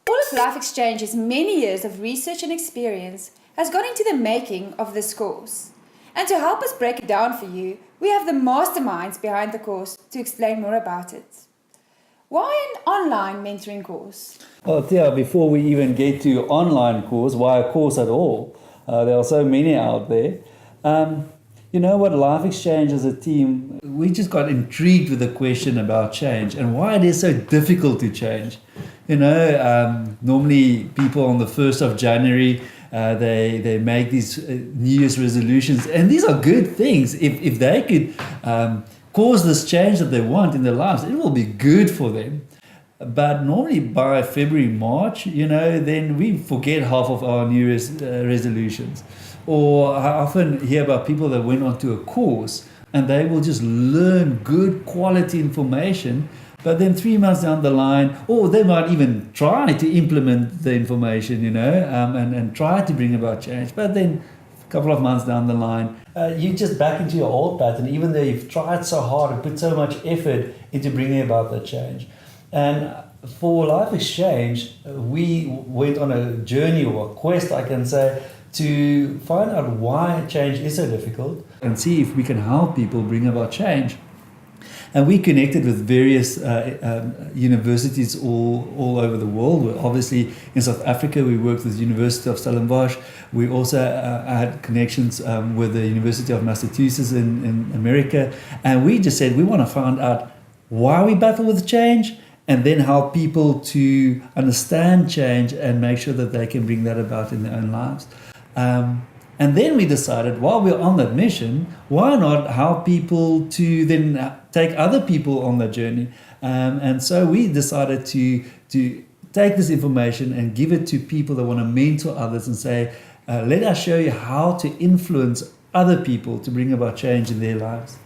All of Life Exchange's many years of research and experience has gone into the making of this course. And to help us break it down for you, we have the masterminds behind the course to explain more about it. Why an online mentoring course? Well, Tia, before we even get to online course, why a course at all? There are so many out there. You know what, Life Exchange as a team, we just got intrigued with the question about change and why it is so difficult to change. You know, normally people on the 1st of January, they make these New Year's resolutions, and these are good things. If they could cause this change that they want in their lives, it will be good for them. But normally by February, March, you know, then we forget half of our New Year's resolutions. Or I often hear about people that went onto a course and they will just learn good quality information, but then 3 months down the line, or they might even try to implement the information, you know, and try to bring about change. But then a couple of months down the line, you just back into your old pattern, even though you've tried so hard and put so much effort into bringing about that change. And for Life Exchange, we went on a journey or a quest, I can say, to find out why change is so difficult and see if we can help people bring about change. And we connected with various universities all over the world. Obviously, in South Africa, we worked with the University of Stellenbosch. We also had connections with the University of Massachusetts in America. And we just said we want to find out why we battle with change, and then help people to understand change and make sure that they can bring that about in their own lives. And then we decided, while we're on that mission, why not help people to then take other people on that journey? And so we decided to take this information and give it to people that want to mentor others and say, let us show you how to influence other people to bring about change in their lives.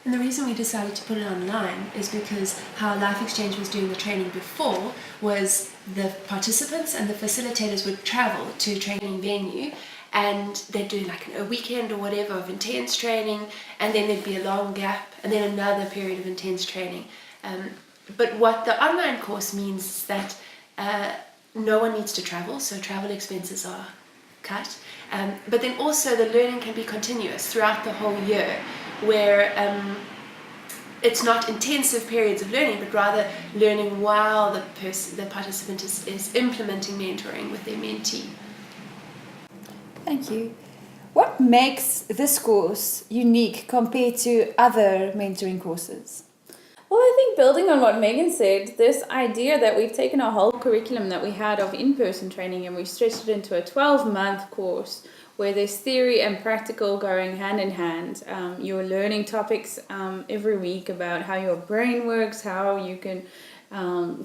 And the reason we decided to put it online is because how Life Exchange was doing the training before was the participants and the facilitators would travel to a training venue, and they'd do like a weekend or whatever of intense training, and then there'd be a long gap and then another period of intense training. But what the online course means is that no one needs to travel, so travel expenses are cut. But then also the learning can be continuous throughout the whole year, where it's not intensive periods of learning, but rather learning while the participant is implementing mentoring with their mentee. Thank you. What makes this course unique compared to other mentoring courses? Well, I think building on what Megan said, this idea that we've taken our whole curriculum that we had of in-person training and we've stretched it into a 12-month course where there's theory and practical going hand in hand. You're learning topics every week about how your brain works, how you can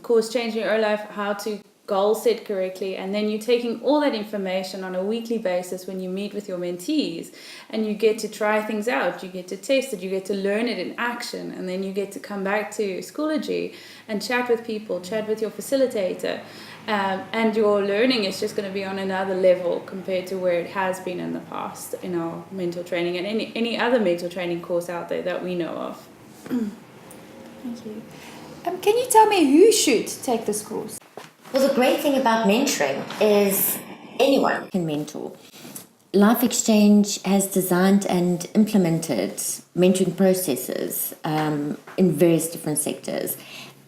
cause change in your life, how to goal set correctly, and then you're taking all that information on a weekly basis when you meet with your mentees, and you get to try things out, you get to test it, you get to learn it in action, and then you get to come back to Schoology and chat with people, chat with your facilitator, and your learning is just going to be on another level compared to where it has been in the past in our mental training and any other mental training course out there that we know of. Thank you. Can you tell me who should take this course? Well, the great thing about mentoring is anyone can mentor. Life Exchange has designed and implemented mentoring processes in various different sectors,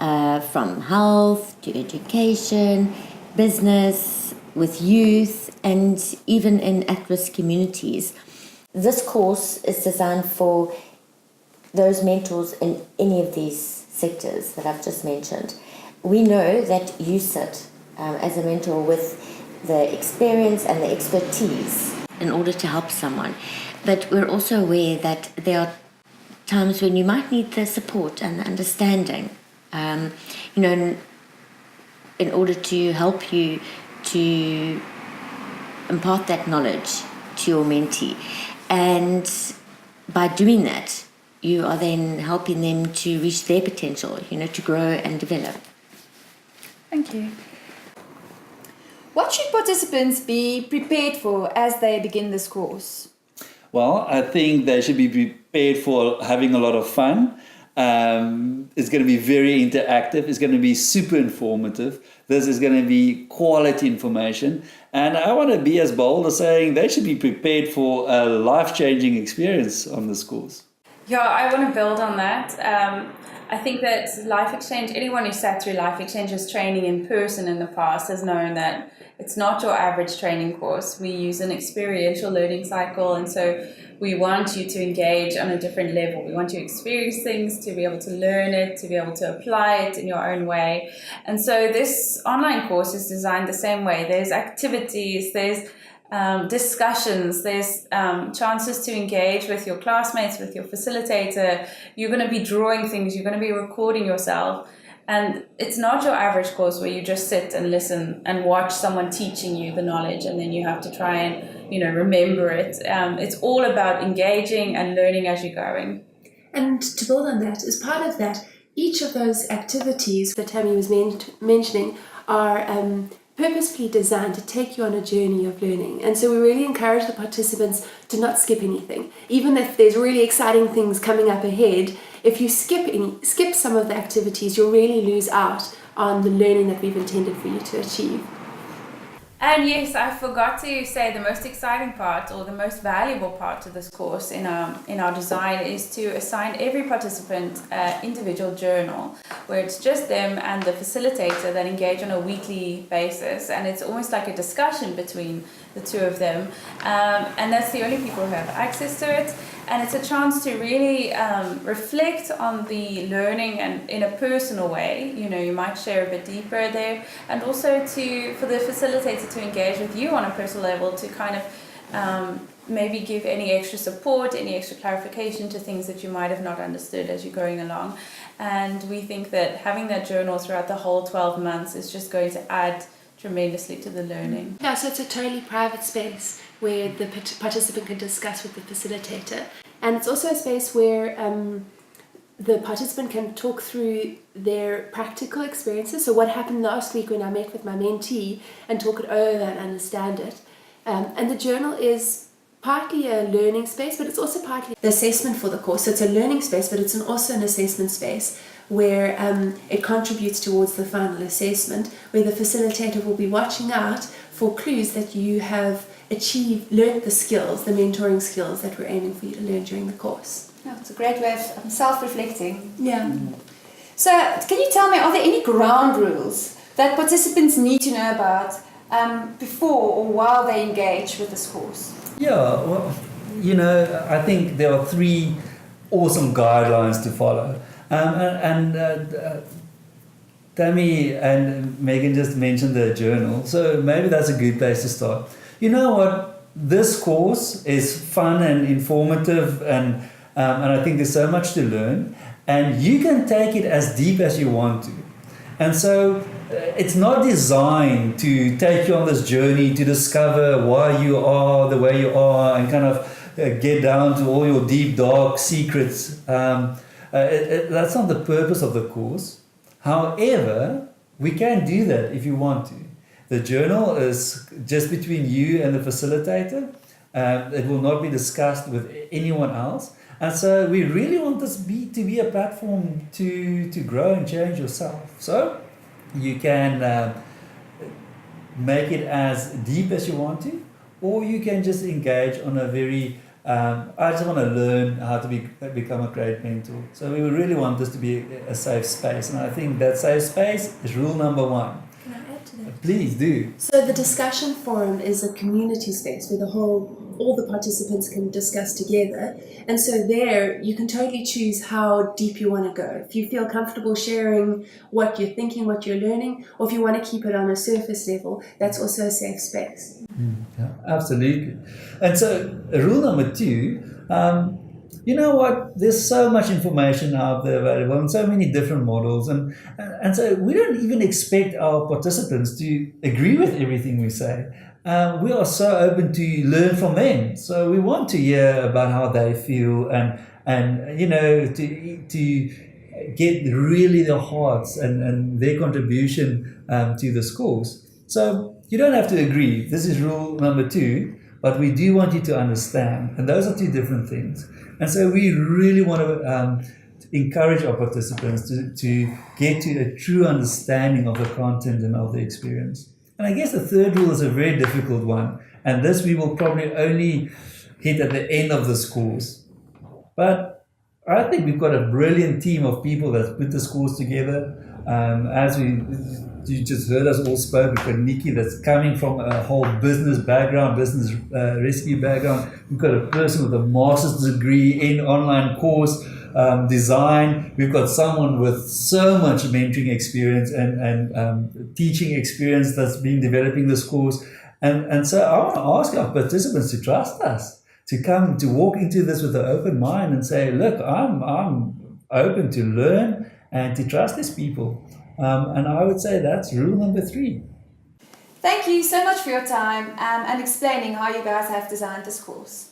from health to education, business, with youth, and even in at-risk communities. This course is designed for those mentors in any of these sectors that I've just mentioned. We know that you sit as a mentor with the experience and the expertise in order to help someone. But we're also aware that there are times when you might need the support and the understanding, in order to help you to impart that knowledge to your mentee. And by doing that, you are then helping them to reach their potential, to grow and develop. Thank you. What should participants be prepared for as they begin this course? Well, I think they should be prepared for having a lot of fun. It's going to be very interactive. It's going to be super informative. This is going to be quality information. And I want to be as bold as saying they should be prepared for a life-changing experience on this course. Yeah, I want to build on that. I think that Life Exchange, anyone who sat through Life Exchange's training in person in the past has known that it's not your average training course. We use an experiential learning cycle, and so we want you to engage on a different level. We want you to experience things, to be able to learn it, to be able to apply it in your own way. And so this online course is designed the same way. There's activities, there's discussions, there's chances to engage with your classmates, with your facilitator. You're going to be drawing things, you're going to be recording yourself. And it's not your average course where you just sit and listen and watch someone teaching you the knowledge and then you have to try and, remember it. It's all about engaging and learning as you're going. And to build on that, as part of that, each of those activities that Tammy was mentioning are purposefully designed to take you on a journey of learning. And so we really encourage the participants to not skip anything. Even if there's really exciting things coming up ahead, if you skip some of the activities, you'll really lose out on the learning that we've intended for you to achieve. And yes, I forgot to say the most exciting part or the most valuable part of this course in our design is to assign every participant an individual journal where it's just them and the facilitator that engage on a weekly basis, and it's almost like a discussion between the two of them, and that's the only people who have access to it. And it's a chance to really reflect on the learning and in a personal way. You might share a bit deeper there, and also for the facilitator to engage with you on a personal level to kind of maybe give any extra support, any extra clarification to things that you might have not understood as you're going along. And we think that having that journal throughout the whole 12 months is just going to add tremendously to the learning. Yeah, so it's a totally private space where the participant can discuss with the facilitator. And it's also a space where the participant can talk through their practical experiences. So what happened last week when I met with my mentee and talk it over and understand it. And the journal is partly a learning space, but it's also partly the assessment for the course. So it's a learning space, but it's also an assessment space where it contributes towards the final assessment, where the facilitator will be watching out for clues that you have learned the skills, the mentoring skills that we're aiming for you to learn during the course. Yeah, it's a great way of self-reflecting. Yeah. So can you tell me, are there any ground rules that participants need to know about before or while they engage with this course? Yeah, well, I think there are 3 awesome guidelines to follow. Tammy and Megan just mentioned the journal, so maybe that's a good place to start. You know what? This course is fun and informative, and I think there's so much to learn, and you can take it as deep as you want to. And so it's not designed to take you on this journey to discover why you are the way you are and kind of get down to all your deep, dark secrets. That's not the purpose of the course. However, we can do that if you want to. The journal is just between you and the facilitator. It will not be discussed with anyone else. And so we really want this to be a platform to grow and change yourself. So you can make it as deep as you want to, or you can just engage on a very, I just want to learn how to become a great mentor. So we really want this to be a safe space. And I think that safe space is rule number 1. Can I add to that? Please do. So the discussion forum is a community space where all the participants can discuss together. And so there you can totally choose how deep you want to go. If you feel comfortable sharing what you're thinking, what you're learning, or if you want to keep it on a surface level, that's also a safe space. Yeah, absolutely. And so rule number 2, you know what? There's so much information out there available and so many different models. And so we don't even expect our participants to agree with everything we say. We are so open to learn from them. So we want to hear about how they feel and to get really their hearts and their contribution to this course. So you don't have to agree. This is rule number 2, but we do want you to understand. And those are 2 different things. And so we really want to encourage our participants to get to a true understanding of the content and of the experience. And I guess the third rule is a very difficult one, and this we will probably only hit at the end of this course. But I think we've got a brilliant team of people that put this course together. As you just heard us all spoke, we've got Nikki that's coming from a whole business background, business rescue background. We've got a person with a master's degree in online course design. We've got someone with so much mentoring experience and teaching experience that's been developing this course. And so I want to ask our participants to trust us, to come, to walk into this with an open mind and say, look, I'm open to learn and to trust these people. And I would say that's rule number 3. Thank you so much for your time and explaining how you guys have designed this course.